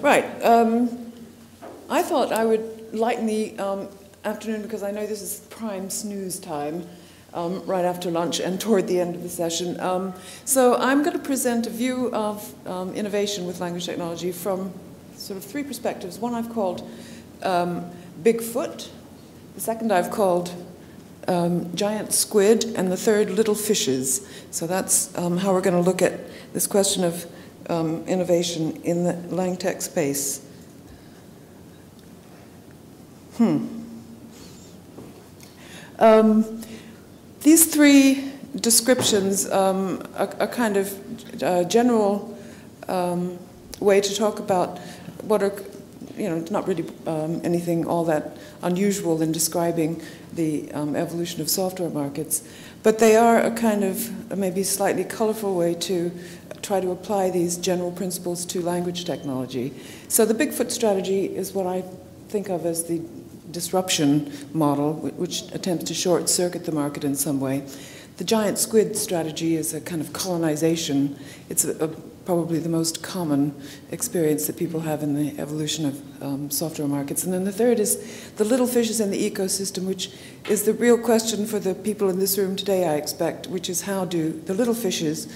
Right. I thought I would lighten the afternoon because I know this is prime snooze time, right after lunch and toward the end of the session. So I'm going to present a view of innovation with language technology from sort of three perspectives. One I've called Bigfoot, the second I've called giant squid, and the third little fishes. So that's how we're going to look at this question of innovation in the LangTech space. These three descriptions are kind of general way to talk about what are, not really anything all that unusual in describing the evolution of software markets, but they are a kind of maybe slightly colorful way to try to apply these general principles to language technology. So the Bigfoot strategy is what I think of as the disruption model, which attempts to short-circuit the market in some way. The giant squid strategy is a kind of colonization. It's probably the most common experience that people have in the evolution of software markets. And then the third is the little fishes in the ecosystem, which is the real question for the people in this room today, I expect, which is how do the little fishes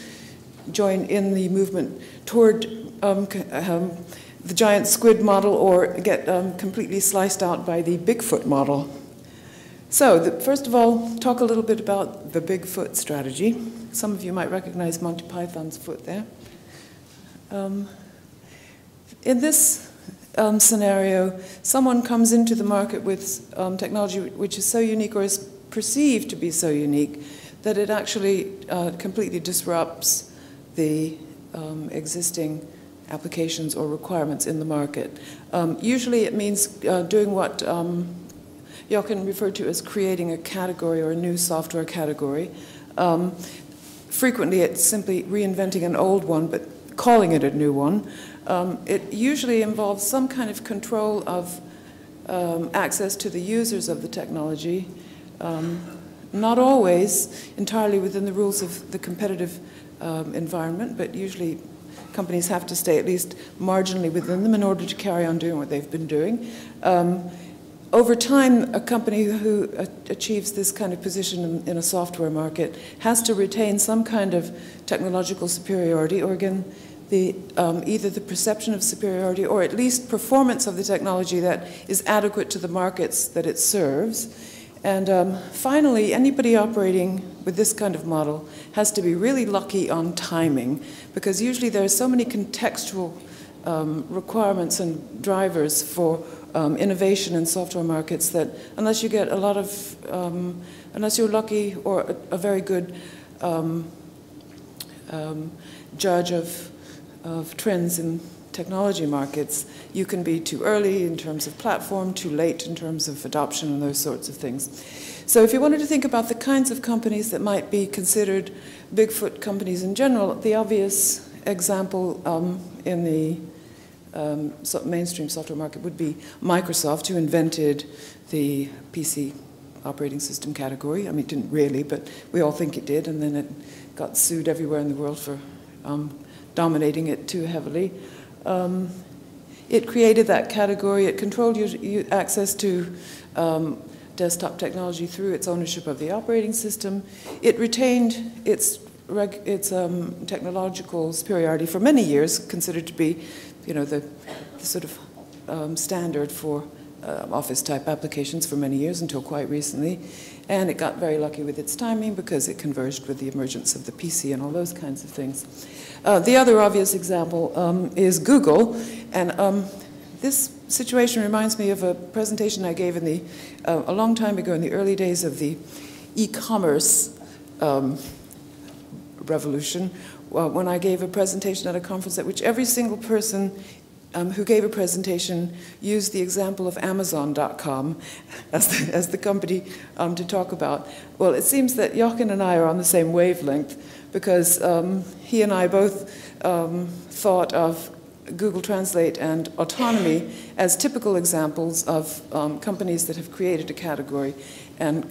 join in the movement toward the giant squid model or get completely sliced out by the Bigfoot model. So first of all, talk a little bit about the Bigfoot strategy. Some of you might recognize Monty Python's foot there. In this scenario, someone comes into the market with technology which is so unique or is perceived to be so unique that it actually completely disrupts the existing applications or requirements in the market. Usually it means doing what Jochen referred to as creating a category or a new software category. Frequently it's simply reinventing an old one but calling it a new one. It usually involves some kind of control of access to the users of the technology, not always entirely within the rules of the competitive environment, but usually companies have to stay at least marginally within them in order to carry on doing what they've been doing. Over time, a company who achieves this kind of position in a software market has to retain some kind of technological superiority, or again, either the perception of superiority or at least performance of the technology that is adequate to the markets that it serves. And finally, anybody operating with this kind of model has to be really lucky on timing, because usually there are so many contextual requirements and drivers for innovation in software markets that unless you get a lot of, unless you're lucky or a very good judge of trends in technology markets, you can be too early in terms of platform, too late in terms of adoption and those sorts of things. So if you wanted to think about the kinds of companies that might be considered Bigfoot companies in general, the obvious example in the mainstream software market would be Microsoft, who invented the PC operating system category. I mean, it didn't really, but we all think it did, and then it got sued everywhere in the world for dominating it too heavily. It created that category. It controlled access to desktop technology through its ownership of the operating system. It retained its technological superiority for many years, considered to be, the sort of standard for Office-type applications for many years until quite recently. And it got very lucky with its timing because it converged with the emergence of the PC and all those kinds of things. The other obvious example is Google, and this situation reminds me of a presentation I gave in a long time ago in the early days of the e-commerce revolution, when I gave a presentation at a conference at which every single person who gave a presentation used the example of Amazon.com as the company to talk about. Well, it seems that Jochen and I are on the same wavelength, because he and I both thought of Google Translate and autonomy as typical examples of companies that have created a category and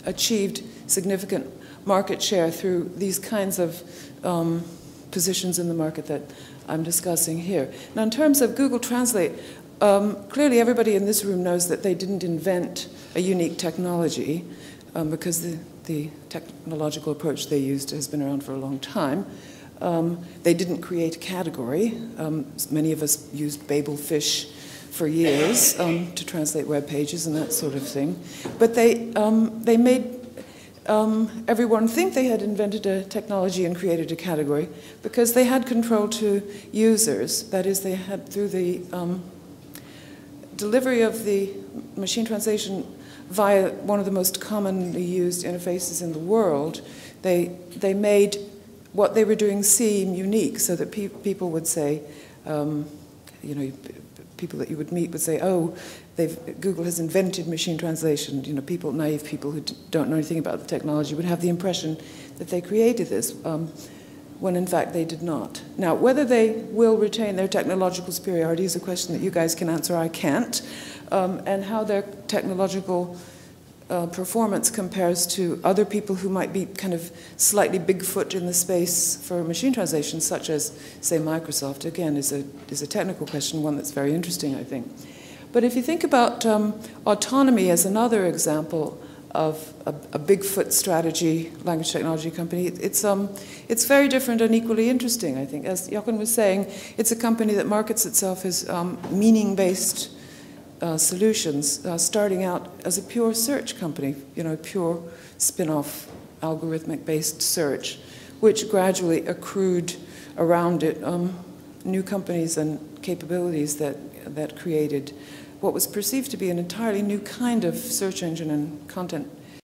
achieved significant market share through these kinds of positions in the market that I'm discussing here. Now, in terms of Google Translate, clearly everybody in this room knows that they didn't invent a unique technology because the technological approach they used has been around for a long time. They didn't create a category. Many of us used Babelfish for years to translate web pages and that sort of thing. But they made everyone think they had invented a technology and created a category because they had control to users. That is, they had, through the delivery of the machine translation via one of the most commonly used interfaces in the world, they made what they were doing seem unique, so that people would say, you know, people that you would meet would say, oh, Google has invented machine translation. You know, naive people who don't know anything about the technology would have the impression that they created this, when in fact they did not. Now, whether they will retain their technological superiority is a question that you guys can answer, I can't, and how their technological performance compares to other people who might be kind of slightly Bigfoot in the space for machine translation, such as, say, Microsoft, again, is a technical question, one that's very interesting, I think. But if you think about autonomy as another example of a Bigfoot strategy, language technology company, it's very different and equally interesting, I think. As Jochen was saying, it's a company that markets itself as meaning-based solutions, starting out as a pure search company, you know, pure spin-off algorithmic-based search, which gradually accrued around it new companies and capabilities that created what was perceived to be an entirely new kind of search engine and content